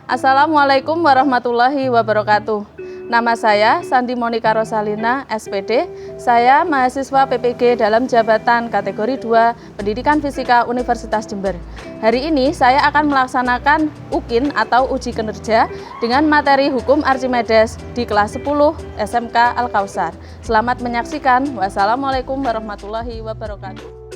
Assalamualaikum warahmatullahi wabarakatuh. Nama saya Sandi Monika Rosalina, SPD. Saya mahasiswa PPG dalam jabatan kategori 2 Pendidikan Fisika Universitas Jember. Hari ini saya akan melaksanakan UKIN atau uji kinerja dengan materi hukum Archimedes di kelas 10 SMK Al-Kausar. Selamat menyaksikan. Wassalamualaikum warahmatullahi wabarakatuh.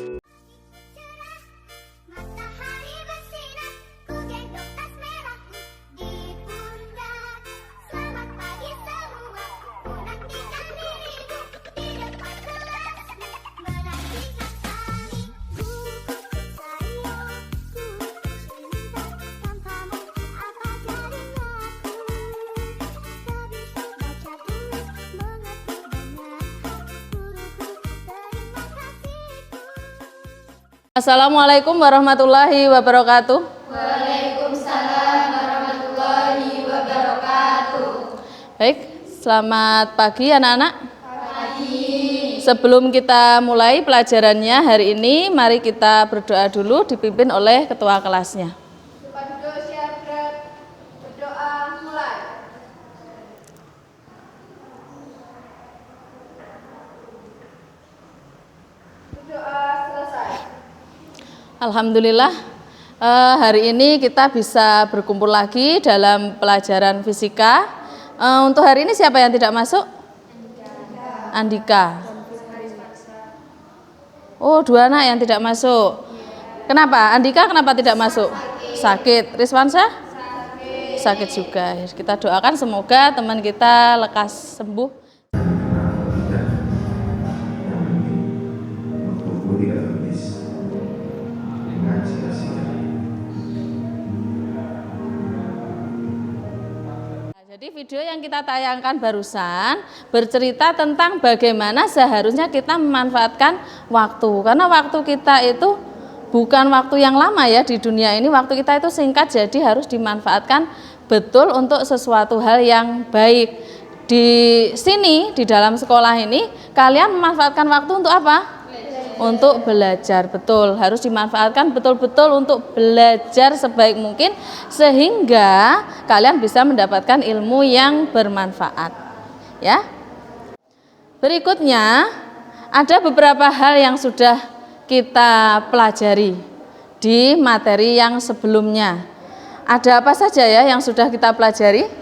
Assalamualaikum warahmatullahi wabarakatuh. Waalaikumsalam warahmatullahi wabarakatuh. Baik, selamat pagi anak-anak. Pagi. Sebelum kita mulai pelajarannya hari ini, mari kita berdoa dulu dipimpin oleh ketua kelasnya. Tempat duduk siap berdoa mulai. Berdoa selesai. Alhamdulillah, hari ini kita bisa berkumpul lagi dalam pelajaran fisika. Untuk hari ini siapa yang tidak masuk? Andika. Oh, 2 anak yang tidak masuk. Kenapa? Andika kenapa tidak masuk? Sakit. Rizwansyah? Sakit juga. Kita doakan semoga teman kita lekas sembuh. Jadi video yang kita tayangkan barusan bercerita tentang bagaimana seharusnya kita memanfaatkan waktu. Karena waktu kita itu bukan waktu yang lama ya di dunia ini, waktu kita itu singkat, jadi harus dimanfaatkan betul untuk sesuatu hal yang baik. Di sini, di dalam sekolah ini, kalian memanfaatkan waktu untuk apa? Untuk belajar, betul, harus dimanfaatkan betul-betul untuk belajar sebaik mungkin sehingga kalian bisa mendapatkan ilmu yang bermanfaat ya. Berikutnya ada beberapa hal yang sudah kita pelajari di materi yang sebelumnya. Ada apa saja ya yang sudah kita pelajari?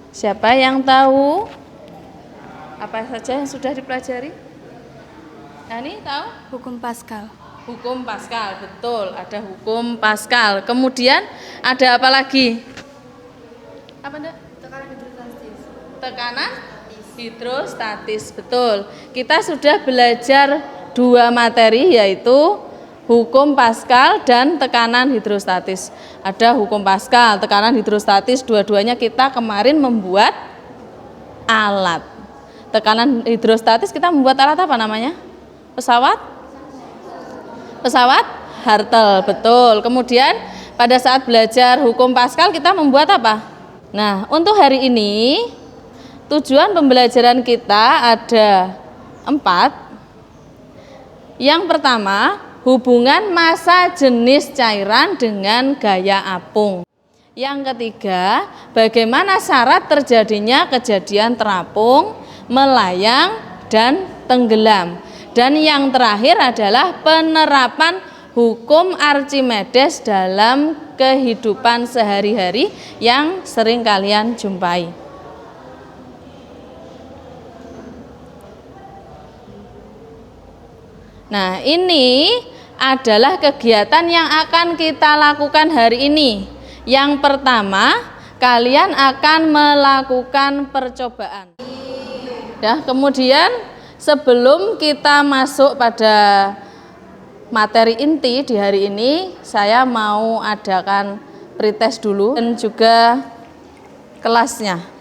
Siapa yang tahu apa saja yang sudah dipelajari? Nani tahu? Hukum Pascal. Hukum Pascal, betul. Ada hukum Pascal. Kemudian ada apa lagi? Apa enggak? Tekanan hidrostatis. Tekanan hidrostatis, betul. Kita sudah belajar 2 materi yaitu hukum Pascal dan tekanan hidrostatis. Ada hukum Pascal, tekanan hidrostatis, dua-duanya kita kemarin membuat alat. Tekanan hidrostatis kita membuat alat apa namanya? Pesawat Hartel, betul. Kemudian pada saat belajar hukum Pascal kita membuat apa? Nah, untuk hari ini tujuan pembelajaran kita ada 4. Yang pertama, hubungan massa jenis cairan dengan gaya apung. Yang ketiga, bagaimana syarat terjadinya kejadian terapung, melayang, dan tenggelam. Dan yang terakhir adalah penerapan hukum Archimedes dalam kehidupan sehari-hari yang sering kalian jumpai. Nah, ini adalah kegiatan yang akan kita lakukan hari ini. Yang pertama, kalian akan melakukan percobaan. Ya, kemudian sebelum kita masuk pada materi inti di hari ini, saya mau adakan pretest dulu dan juga kelasnya.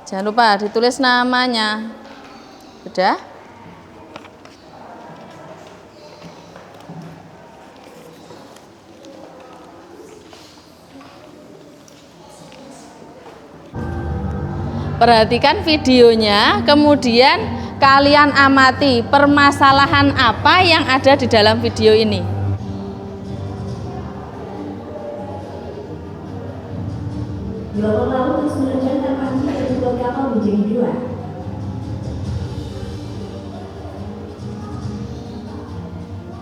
Jangan lupa ditulis namanya. Sudah? Perhatikan videonya, kemudian kalian amati permasalahan apa yang ada di dalam video ini. Gelombang laut terus menerjang terpancing dan membuat kapal menjadi dua.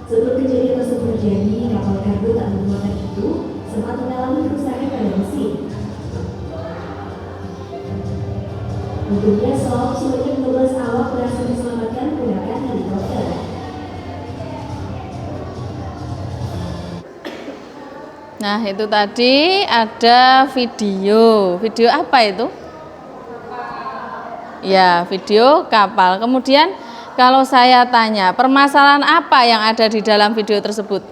Sebelum kejadian tersebut terjadi, kapal kargo tak bermuatan itu sempat mengalami kerusakan pada mesin. Untungnya sebanyak 12 awak berhasil diselamatkan menggunakan helikopter. Nah, itu tadi ada video. Video apa itu? Ya, video kapal. Kemudian kalau saya tanya, permasalahan apa yang ada di dalam video tersebut?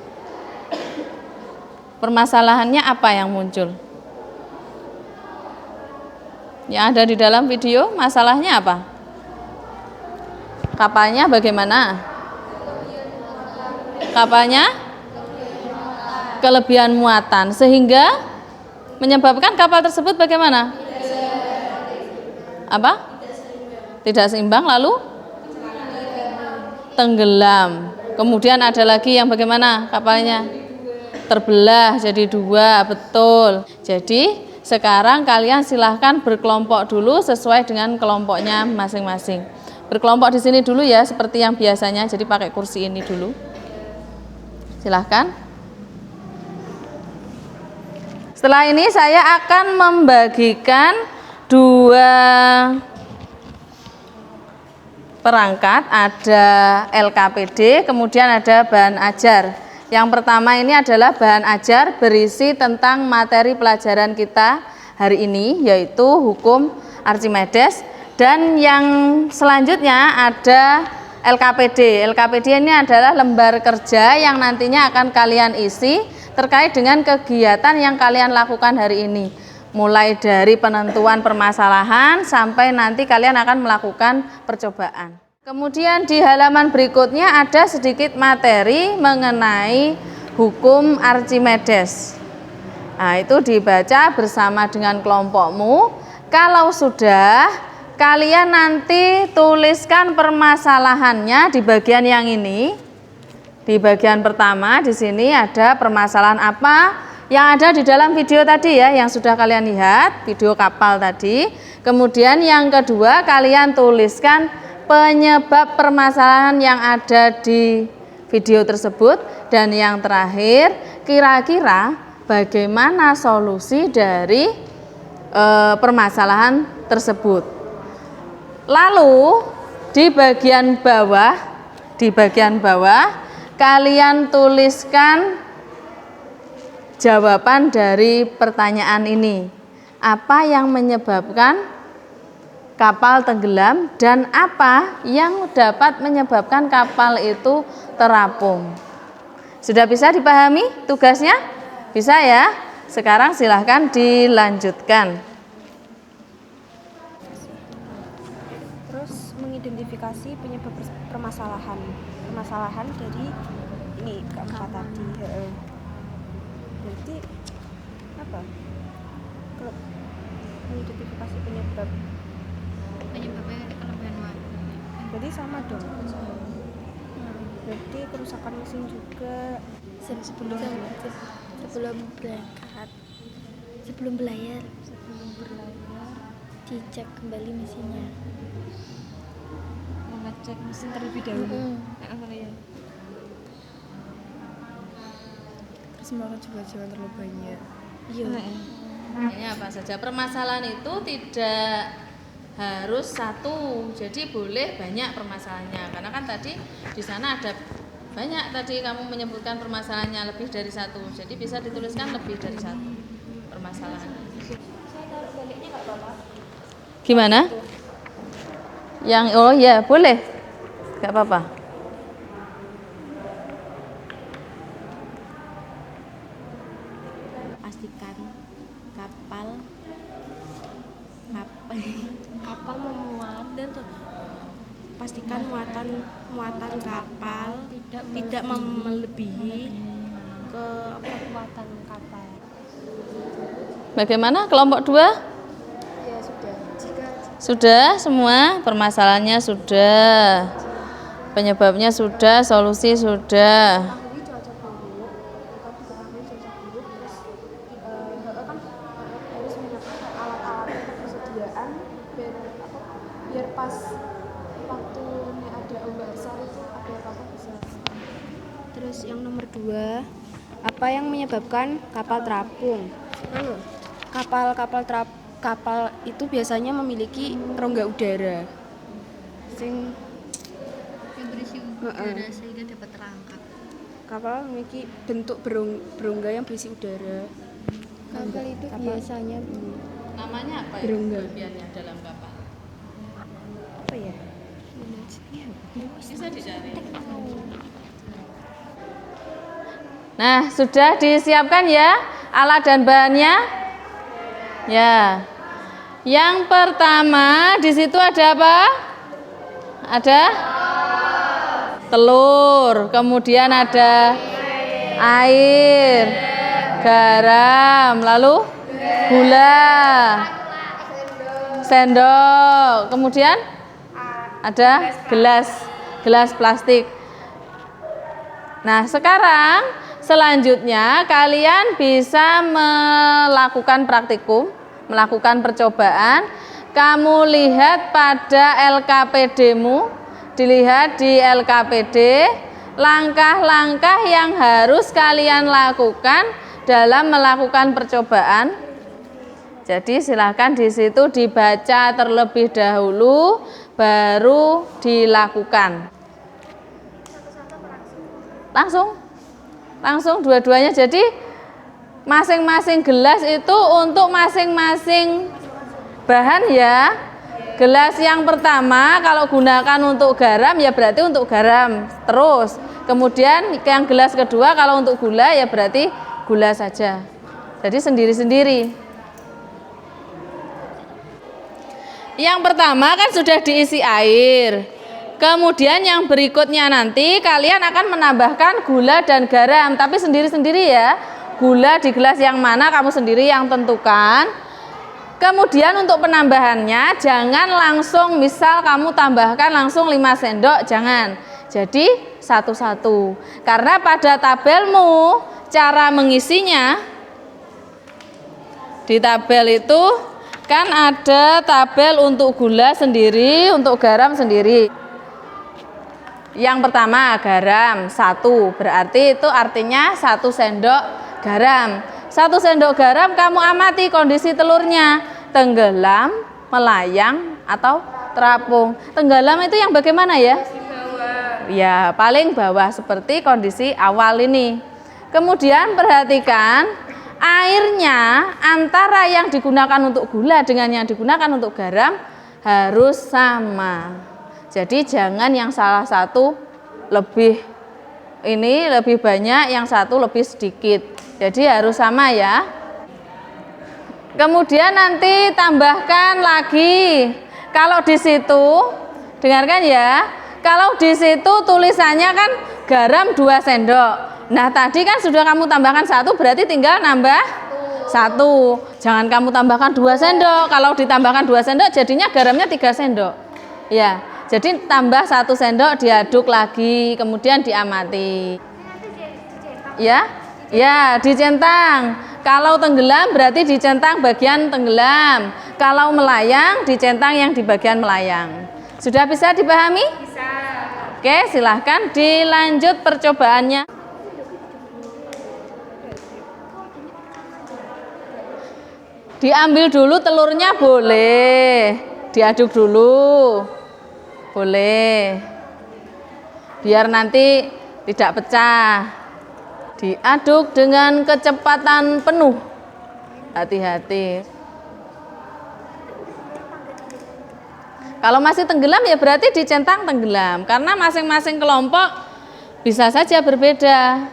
Permasalahannya apa yang muncul? Yang ada di dalam video, masalahnya apa? Kapalnya bagaimana? Kapalnya kelebihan muatan, sehingga menyebabkan kapal tersebut bagaimana? Apa? Tidak seimbang, lalu tenggelam. Kemudian ada lagi yang bagaimana kapalnya? Terbelah jadi dua, betul. Jadi sekarang kalian silahkan berkelompok dulu sesuai dengan kelompoknya masing-masing. Berkelompok di sini dulu ya, seperti yang biasanya. Jadi pakai kursi ini dulu. Silahkan. Setelah ini saya akan membagikan dua perangkat, ada LKPD, kemudian ada bahan ajar. Yang pertama ini adalah bahan ajar berisi tentang materi pelajaran kita hari ini, yaitu hukum Archimedes. Dan yang selanjutnya ada LKPD. LKPD ini adalah lembar kerja yang nantinya akan kalian isi terkait dengan kegiatan yang kalian lakukan hari ini. Mulai dari penentuan permasalahan sampai nanti kalian akan melakukan percobaan. Kemudian di halaman berikutnya ada sedikit materi mengenai hukum Archimedes. Nah, itu dibaca bersama dengan kelompokmu. Kalau sudah, kalian nanti tuliskan permasalahannya di bagian yang ini. Di bagian pertama di sini ada permasalahan apa yang ada di dalam video tadi ya, yang sudah kalian lihat, video kapal tadi. Kemudian yang kedua, kalian tuliskan penyebab permasalahan yang ada di video tersebut. Dan yang terakhir, kira-kira bagaimana solusi dari permasalahan tersebut. Lalu di bagian bawah kalian tuliskan jawaban dari pertanyaan ini. Apa yang menyebabkan kapal tenggelam dan apa yang dapat menyebabkan kapal itu terapung? Sudah bisa dipahami tugasnya? Bisa ya? Sekarang silahkan dilanjutkan. Terus mengidentifikasi penyebab permasalahan dari ini keempat tadi. Berarti apa? Kalau mengidentifikasi penyebabnya kelebihan muatan. Berarti sama dong. Berarti kerusakan mesin juga sebelum berangkat, sebelum berlayar dicek kembali mesinnya. Mengecek mesin terlebih dahulu. Terus melakukan coba jangan terlalu banyak. Iya. Ini apa saja permasalahan itu tidak harus satu, jadi boleh banyak permasalahannya, karena kan tadi di sana ada banyak, tadi kamu menyebutkan permasalahannya lebih dari satu, jadi bisa dituliskan lebih dari satu permasalahan. Gimana? Yang oh ya boleh, nggak apa-apa. Pastikan kapal memuat dan pastikan muatan kapal tidak melebihi kekuatan kapal. Bagaimana kelompok 2? Ya sudah. Sudah semua? Permasalahannya sudah. Penyebabnya sudah, solusi sudah. Diketahui cuaca buruk, terus kan harus menyiapkan alat-alat persediaan biar pas waktu ini ada ombak besar itu ada apa-apa bisa. Terus yang nomor 2, apa yang menyebabkan kapal terapung? Kapal itu biasanya memiliki rongga udara. Yang berisi udara sehingga dapat terangkap. Kapal memiliki bentuk berongga yang berisi udara. Kapal itu biasanya Namanya apa ya? Berongga. Kelebihannya dalam kapal. Apa ya? Bisa dicari. Nah, sudah disiapkan ya alat dan bahannya? Ya. Yang pertama di situ ada apa? Ada telur, kemudian ada air, garam, lalu gula, sendok, kemudian ada gelas plastik. Nah, sekarang selanjutnya kalian bisa melakukan praktikum, melakukan percobaan. Kamu lihat pada LKPD-mu, dilihat di LKPD langkah-langkah yang harus kalian lakukan dalam melakukan percobaan. Jadi silakan di situ dibaca terlebih dahulu baru dilakukan. Langsung dua-duanya. Jadi masing-masing gelas itu untuk masing-masing bahan ya. Gelas yang pertama kalau gunakan untuk garam ya berarti untuk garam terus. Kemudian yang gelas kedua kalau untuk gula ya berarti gula saja. Jadi sendiri-sendiri. Yang pertama kan sudah diisi air. Kemudian yang berikutnya nanti kalian akan menambahkan gula dan garam, tapi sendiri-sendiri ya. Gula di gelas yang mana kamu sendiri yang tentukan. Kemudian untuk penambahannya jangan langsung misal kamu tambahkan langsung 5 sendok, jangan. Jadi satu-satu. Karena pada tabelmu cara mengisinya di tabel itu kan ada tabel untuk gula sendiri, untuk garam sendiri. Yang pertama garam 1, berarti itu artinya 1 sendok garam. 1 sendok garam kamu amati kondisi telurnya, tenggelam, melayang atau terapung. Tenggelam itu yang bagaimana ya? Ya paling bawah seperti kondisi awal ini. Kemudian perhatikan airnya antara yang digunakan untuk gula dengan yang digunakan untuk garam harus sama. Jadi jangan yang salah satu lebih banyak, yang satu lebih sedikit. Jadi harus sama ya. Kemudian nanti tambahkan lagi. Kalau di situ, dengarkan ya. Kalau di situ tulisannya kan garam 2 sendok. Nah tadi kan sudah kamu tambahkan 1, berarti tinggal nambah 1. Jangan kamu tambahkan 2 sendok. Kalau ditambahkan 2 sendok jadinya garamnya 3 sendok. Ya. Jadi tambah 1 sendok, diaduk lagi, kemudian diamati. Ya, ya dicentang. Kalau tenggelam berarti dicentang bagian tenggelam. Kalau melayang dicentang yang di bagian melayang. Sudah bisa dipahami? Bisa. Oke, silahkan dilanjut percobaannya. Diambil dulu telurnya boleh, diaduk dulu. Boleh, biar nanti tidak pecah. Diaduk dengan kecepatan penuh. Hati-hati. Kalau masih tenggelam ya berarti dicentang tenggelam. Karena masing-masing kelompok bisa saja berbeda.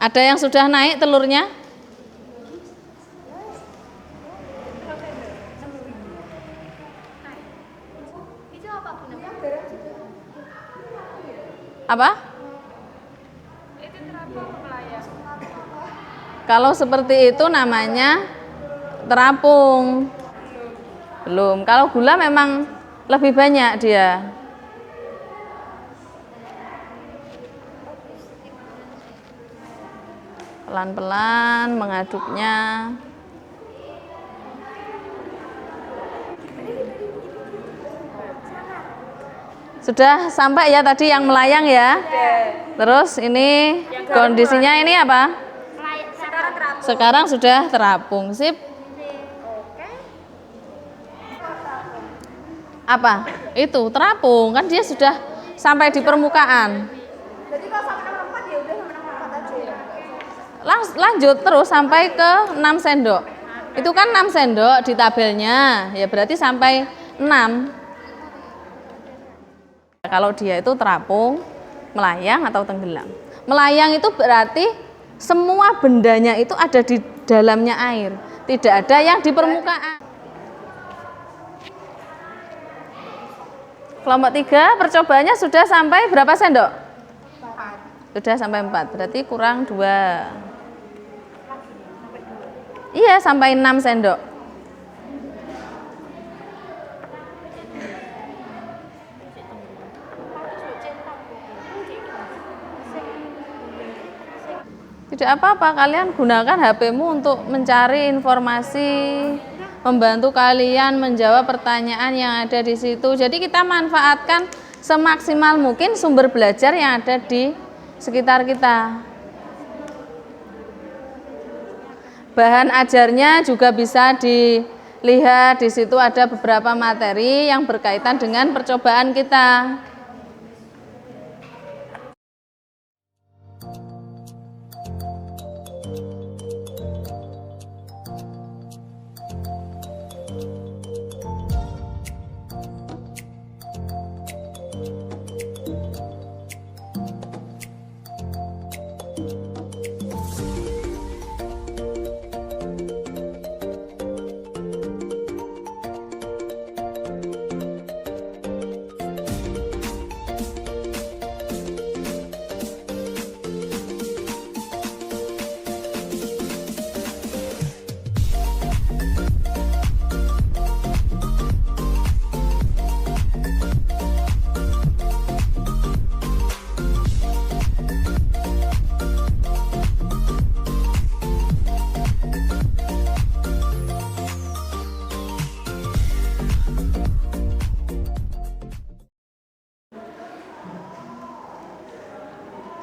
Ada yang sudah naik telurnya? Apa? Kalau seperti itu namanya terapung. Belum. Kalau gula memang lebih banyak dia. Pelan-pelan mengaduknya. Sudah sampai ya tadi yang melayang ya. Terus ini kondisinya ini apa? Sekarang sudah terapung. Sip. Apa? Itu terapung, kan dia sudah sampai di permukaan. Jadi kalau sampai 64 ya udah sampai 64 aja ya. Lanjut terus sampai ke 6 sendok. Itu kan 6 sendok di tabelnya. Ya berarti sampai 6. Kalau dia itu terapung, melayang atau tenggelam. Melayang itu berarti semua bendanya itu ada di dalamnya air, tidak ada yang di permukaan. Kelompok 3 percobaannya sudah sampai berapa sendok? 4. Sudah sampai 4, berarti kurang 2. Iya, sampai 6 sendok. Tidak apa-apa, kalian gunakan HP-mu untuk mencari informasi, membantu kalian menjawab pertanyaan yang ada di situ. Jadi kita manfaatkan semaksimal mungkin sumber belajar yang ada di sekitar kita. Bahan ajarnya juga bisa dilihat, di situ ada beberapa materi yang berkaitan dengan percobaan kita.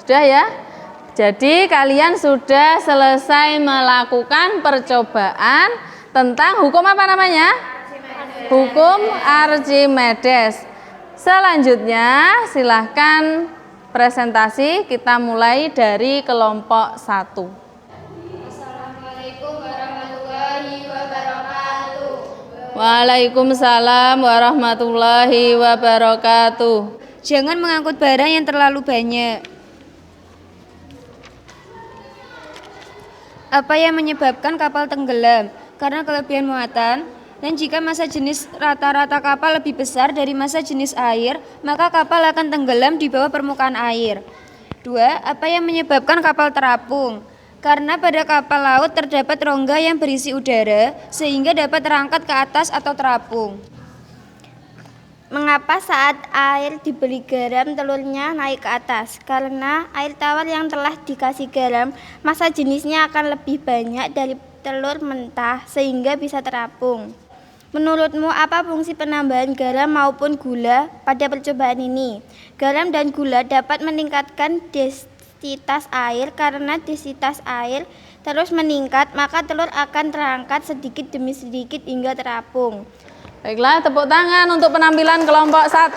Sudah ya? Jadi kalian sudah selesai melakukan percobaan tentang hukum apa namanya? Hukum Archimedes. Selanjutnya silahkan presentasi, kita mulai dari kelompok 1. Assalamualaikum warahmatullahi wabarakatuh. Waalaikumsalam warahmatullahi wabarakatuh. Jangan mengangkut barang yang terlalu banyak. Apa yang menyebabkan kapal tenggelam? Karena kelebihan muatan. Dan jika massa jenis rata-rata kapal lebih besar dari massa jenis air, maka kapal akan tenggelam di bawah permukaan air. 2. Apa yang menyebabkan kapal terapung? Karena pada kapal laut terdapat rongga yang berisi udara, sehingga dapat terangkat ke atas atau terapung. Mengapa saat air diberi garam telurnya naik ke atas? Karena air tawar yang telah dikasih garam, massa jenisnya akan lebih banyak dari telur mentah sehingga bisa terapung. Menurutmu apa fungsi penambahan garam maupun gula pada percobaan ini? Garam dan gula dapat meningkatkan densitas air. Karena densitas air terus meningkat, maka telur akan terangkat sedikit demi sedikit hingga terapung. Baiklah, tepuk tangan untuk penampilan kelompok 1.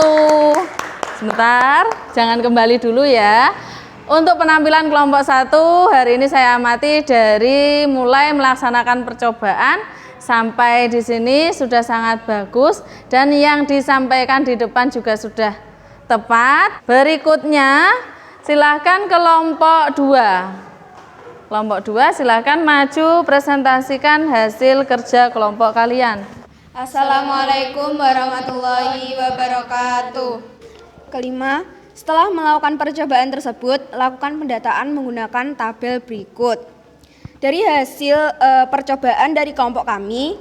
Sebentar, jangan kembali dulu ya. Untuk penampilan kelompok 1, hari ini saya amati dari mulai melaksanakan percobaan sampai di sini sudah sangat bagus. Dan yang disampaikan di depan juga sudah tepat. Berikutnya, silahkan kelompok 2. Kelompok 2 silahkan maju presentasikan hasil kerja kelompok kalian. Assalamualaikum warahmatullahi wabarakatuh. Kelima, setelah melakukan percobaan tersebut, lakukan pendataan menggunakan tabel berikut. Dari hasil percobaan dari kelompok kami,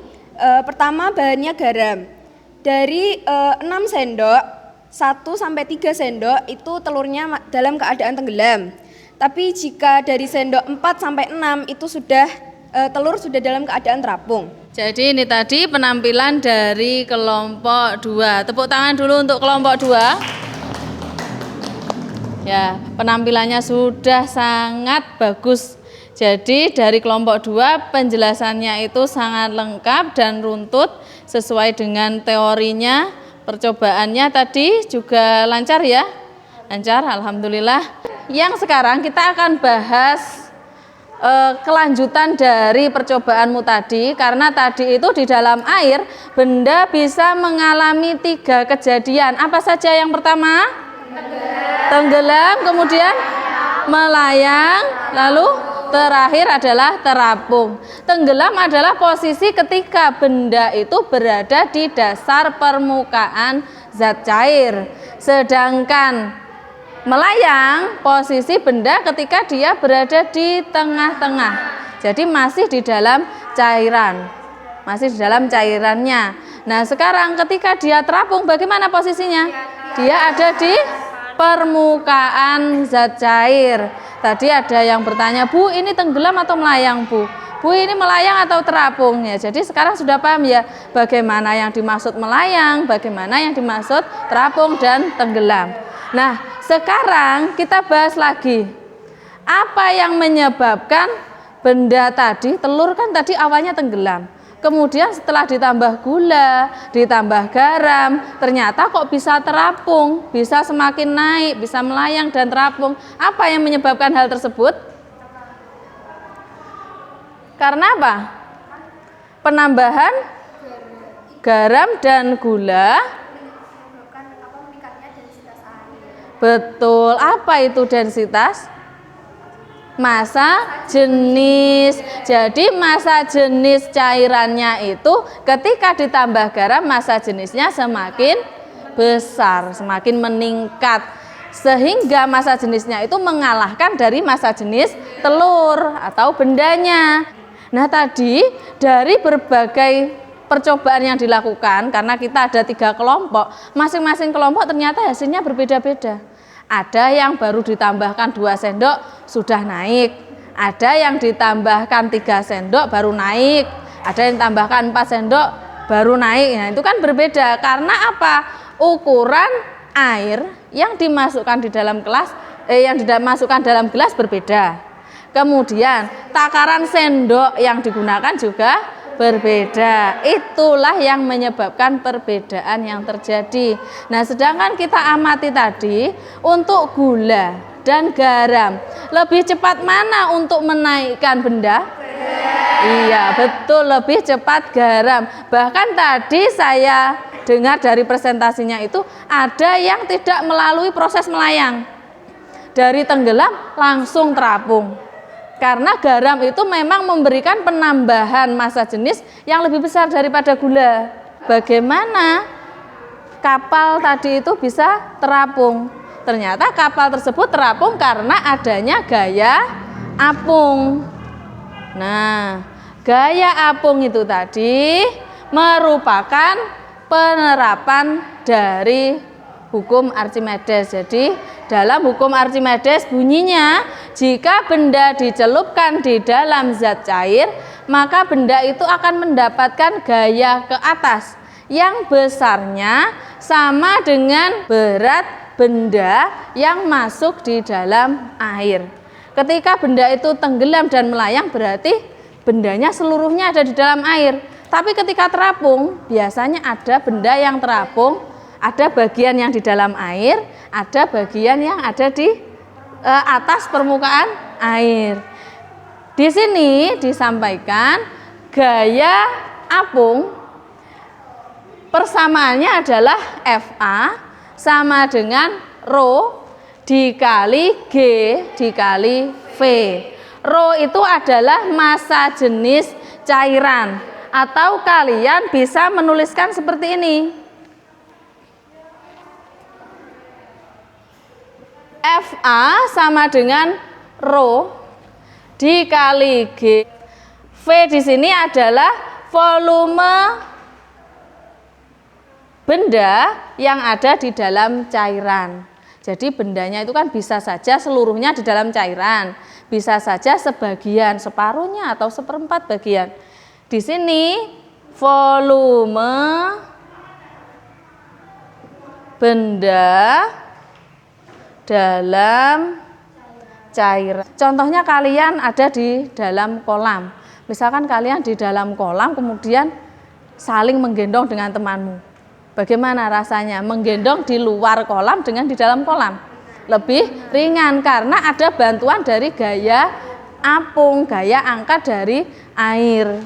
pertama bahannya garam. Dari 6 sendok, 1-3 sendok itu telurnya dalam keadaan tenggelam. Tapi jika dari sendok 4-6 itu telur sudah dalam keadaan terapung. Jadi ini tadi penampilan dari kelompok 2. Tepuk tangan dulu untuk kelompok 2. Ya, penampilannya sudah sangat bagus. Jadi dari kelompok 2 penjelasannya itu sangat lengkap dan runtut sesuai dengan teorinya. Percobaannya tadi juga lancar ya? Lancar, alhamdulillah. Yang sekarang kita akan bahas kelanjutan dari percobaanmu tadi. Karena tadi itu di dalam air benda bisa mengalami 3 kejadian. Apa saja yang pertama? Tenggelam, kemudian melayang, lalu terakhir adalah terapung. Tenggelam adalah posisi ketika benda itu berada di dasar permukaan zat cair. Sedangkan melayang posisi benda ketika dia berada di tengah-tengah. Jadi masih di dalam cairan. Masih di dalam cairannya. Nah, sekarang ketika dia terapung bagaimana posisinya? Dia ada di permukaan zat cair. Tadi ada yang bertanya, Bu, ini tenggelam atau melayang, Bu? Bu, ini melayang atau terapung? Ya, jadi sekarang sudah paham ya bagaimana yang dimaksud melayang, bagaimana yang dimaksud terapung dan tenggelam. Nah, sekarang kita bahas lagi. Apa yang menyebabkan benda tadi, telur kan tadi awalnya tenggelam. Kemudian setelah ditambah gula, ditambah garam, ternyata kok bisa terapung, bisa semakin naik, bisa melayang dan terapung. Apa yang menyebabkan hal tersebut? Karena apa? Penambahan garam dan gula. Betul, apa itu densitas? Massa jenis. Jadi massa jenis cairannya itu ketika ditambah garam massa jenisnya semakin besar, semakin meningkat. Sehingga massa jenisnya itu mengalahkan dari massa jenis telur atau bendanya. Nah, tadi dari berbagai percobaan yang dilakukan, karena kita ada 3 kelompok, masing-masing kelompok ternyata hasilnya berbeda-beda. Ada yang baru ditambahkan 2 sendok sudah naik, ada yang ditambahkan 3 sendok baru naik, ada yang ditambahkan 4 sendok baru naik. Nah, itu kan berbeda karena apa? Ukuran air yang dimasukkan di dalam dimasukkan dalam gelas berbeda. Kemudian takaran sendok yang digunakan juga berbeda. Itulah yang menyebabkan perbedaan yang terjadi. Nah, sedangkan kita amati tadi untuk gula dan garam, lebih cepat mana untuk menaikkan benda? Iya, betul, lebih cepat garam. Bahkan tadi saya dengar dari presentasinya itu ada yang tidak melalui proses melayang. Dari tenggelam langsung terapung. Karena garam itu memang memberikan penambahan massa jenis yang lebih besar daripada gula. Bagaimana kapal tadi itu bisa terapung? Ternyata kapal tersebut terapung karena adanya gaya apung. Nah, gaya apung itu tadi merupakan penerapan dari hukum Archimedes. Jadi dalam hukum Archimedes bunyinya, jika benda dicelupkan di dalam zat cair, maka benda itu akan mendapatkan gaya ke atas yang besarnya sama dengan berat benda yang masuk di dalam air. Ketika benda itu tenggelam dan melayang berarti bendanya seluruhnya ada di dalam air. Tapi ketika terapung, biasanya ada benda yang terapung, ada bagian yang di dalam air, ada bagian yang ada di atas permukaan air. Di sini disampaikan gaya apung persamaannya adalah Fa sama dengan Rho dikali G dikali V. Rho itu adalah massa jenis cairan, atau kalian bisa menuliskan seperti ini. Fa sama dengan Rho dikali G. V di sini adalah volume benda yang ada di dalam cairan. Jadi bendanya itu kan bisa saja seluruhnya di dalam cairan, bisa saja sebagian, separuhnya atau seperempat bagian. Di sini volume benda dalam cairan. Contohnya kalian ada di dalam kolam. Misalkan kalian di dalam kolam kemudian saling menggendong dengan temanmu. Bagaimana rasanya menggendong di luar kolam dengan di dalam kolam? Lebih ringan karena ada bantuan dari gaya apung, gaya angkat dari air.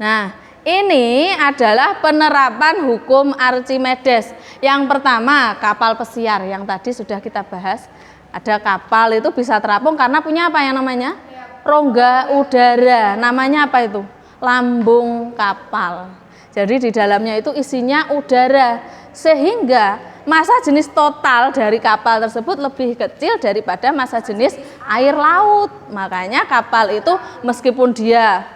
Nah, ini adalah penerapan hukum Archimedes. Yang pertama, kapal pesiar yang tadi sudah kita bahas. Ada kapal itu bisa terapung karena punya apa yang namanya? Rongga udara. Namanya apa itu? Lambung kapal. Jadi di dalamnya itu isinya udara. Sehingga massa jenis total dari kapal tersebut lebih kecil daripada massa jenis air laut. Makanya kapal itu meskipun dia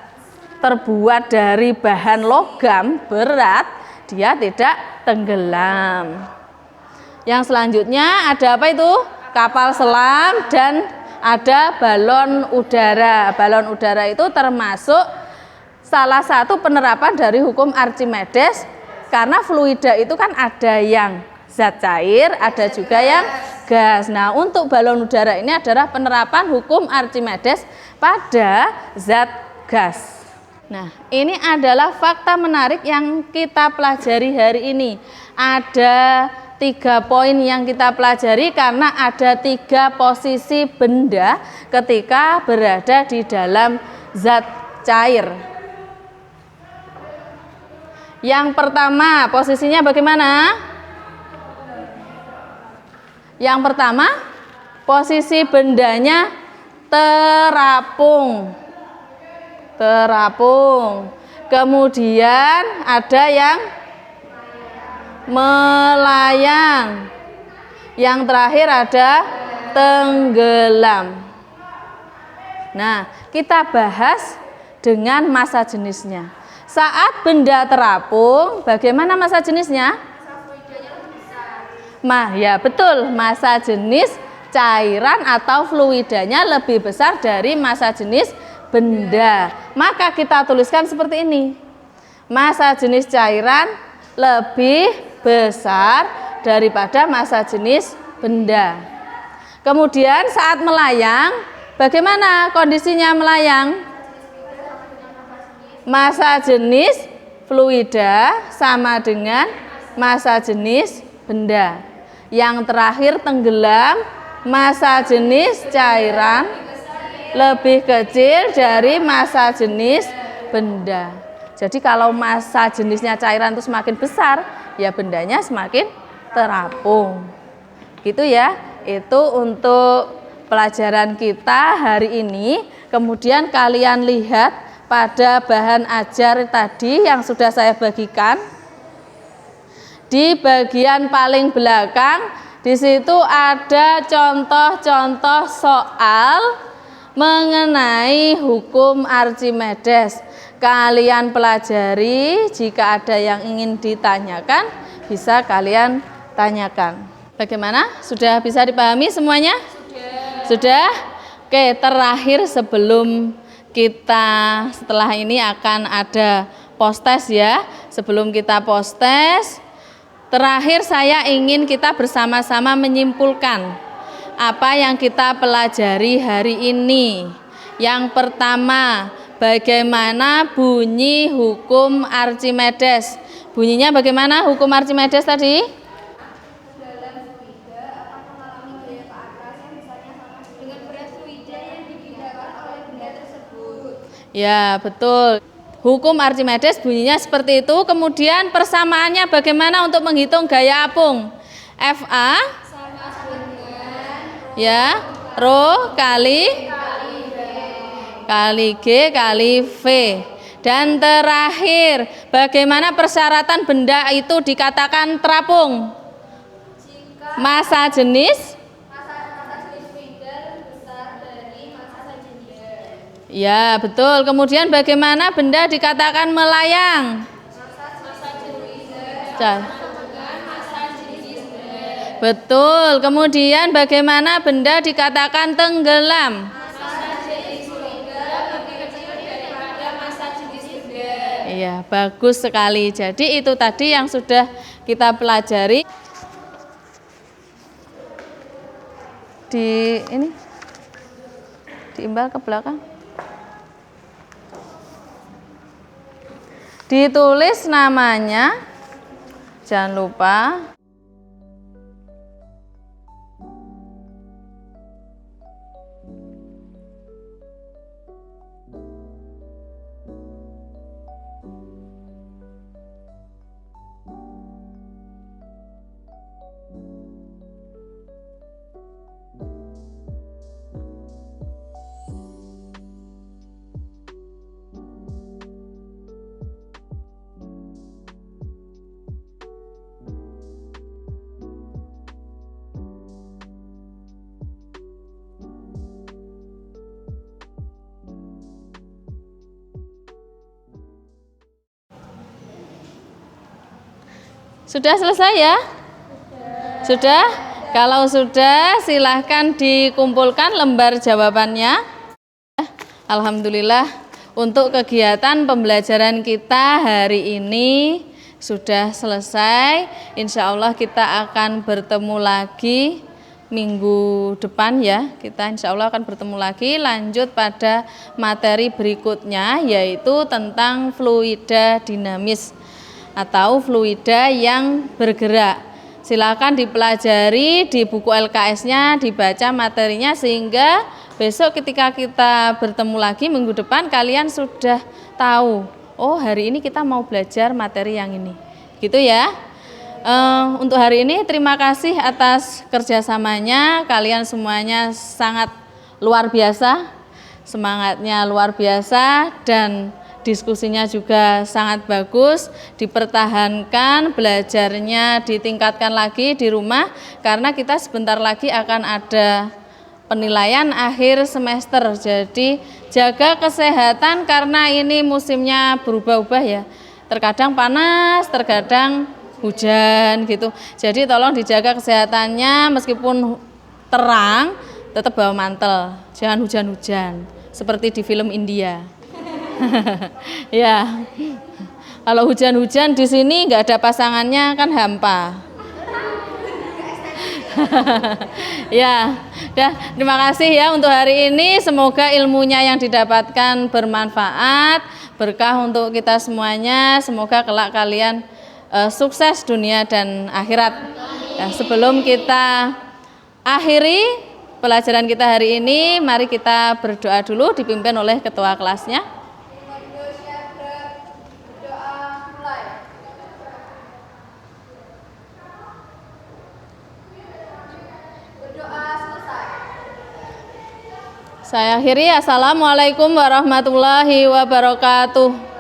terbuat dari bahan logam berat, dia tidak tenggelam. Yang selanjutnya ada apa itu? Kapal selam dan ada balon udara. Balon udara itu termasuk salah satu penerapan dari hukum Archimedes karena fluida itu kan ada yang zat cair, ada juga yang gas. Nah, untuk balon udara ini adalah penerapan hukum Archimedes pada zat gas. Nah, ini adalah fakta menarik yang kita pelajari hari ini. Ada 3 poin yang kita pelajari karena ada 3 posisi benda ketika berada di dalam zat cair. Yang pertama, posisinya bagaimana? Yang pertama, posisi bendanya terapung. Terapung. Kemudian ada yang melayang. Yang terakhir ada tenggelam. Nah, kita bahas dengan massa jenisnya. Saat benda terapung, bagaimana massa jenisnya? Ya betul, massa jenis cairan atau fluidanya lebih besar dari massa jenis benda. Maka kita tuliskan seperti ini. Massa jenis cairan lebih besar daripada massa jenis benda. Kemudian saat melayang, bagaimana kondisinya melayang? Massa jenis fluida sama dengan massa jenis benda. Yang terakhir tenggelam, massa jenis cairan lebih kecil dari massa jenis benda. Jadi kalau massa jenisnya cairan itu semakin besar, ya bendanya semakin terapung. Gitu ya. Itu untuk pelajaran kita hari ini. Kemudian kalian lihat pada bahan ajar tadi yang sudah saya bagikan. Di bagian paling belakang di situ ada contoh-contoh soal mengenai hukum Archimedes. Kalian pelajari, jika ada yang ingin ditanyakan bisa kalian tanyakan. Bagaimana? Sudah bisa dipahami semuanya? Sudah? Oke, terakhir sebelum kita setelah ini akan ada post-test ya. Sebelum kita post-test, terakhir saya ingin kita bersama-sama menyimpulkan apa yang kita pelajari hari ini. Yang pertama, bagaimana bunyi hukum Archimedes? Bunyinya bagaimana hukum Archimedes tadi? Ya, betul. Hukum Archimedes bunyinya seperti itu. Kemudian persamaannya bagaimana untuk menghitung gaya apung? FA sama dengan ya, rho kali G kali V. Dan terakhir, bagaimana persyaratan benda itu dikatakan terapung? Massa jenis Ya, betul. Kemudian bagaimana benda dikatakan melayang? Betul. Kemudian bagaimana benda dikatakan tenggelam? Iya, bagus sekali. Jadi itu tadi yang sudah kita pelajari di ini, diimbal ke belakang. Ditulis namanya, jangan lupa. Sudah selesai ya? Sudah? Kalau sudah, silahkan dikumpulkan lembar jawabannya. Alhamdulillah, untuk kegiatan pembelajaran kita hari ini sudah selesai. Insya Allah kita akan bertemu lagi minggu depan ya. Kita insya Allah akan bertemu lagi, lanjut pada materi berikutnya, yaitu tentang fluida dinamis atau fluida yang bergerak. Silakan dipelajari di buku LKS-nya, dibaca materinya, sehingga besok ketika kita bertemu lagi minggu depan kalian sudah tahu, oh hari ini kita mau belajar materi yang ini, gitu ya. Untuk hari ini terima kasih atas kerjasamanya, kalian semuanya sangat luar biasa, semangatnya luar biasa, dan diskusinya juga sangat bagus. Dipertahankan, belajarnya ditingkatkan lagi di rumah, karena kita sebentar lagi akan ada penilaian akhir semester. Jadi jaga kesehatan, karena ini musimnya berubah-ubah ya, terkadang panas, terkadang hujan gitu. Jadi tolong dijaga kesehatannya, meskipun terang tetap bawa mantel, jangan hujan-hujan seperti di film India. Ya, kalau hujan-hujan di sini nggak ada pasangannya kan hampa. Ya, terima kasih ya untuk hari ini. Semoga ilmunya yang didapatkan bermanfaat, berkah untuk kita semuanya. Semoga kelak kalian sukses dunia dan akhirat. Ya, sebelum kita akhiri pelajaran kita hari ini, mari kita berdoa dulu dipimpin oleh ketua kelasnya. Saya akhiri. Assalamualaikum warahmatullahi wabarakatuh.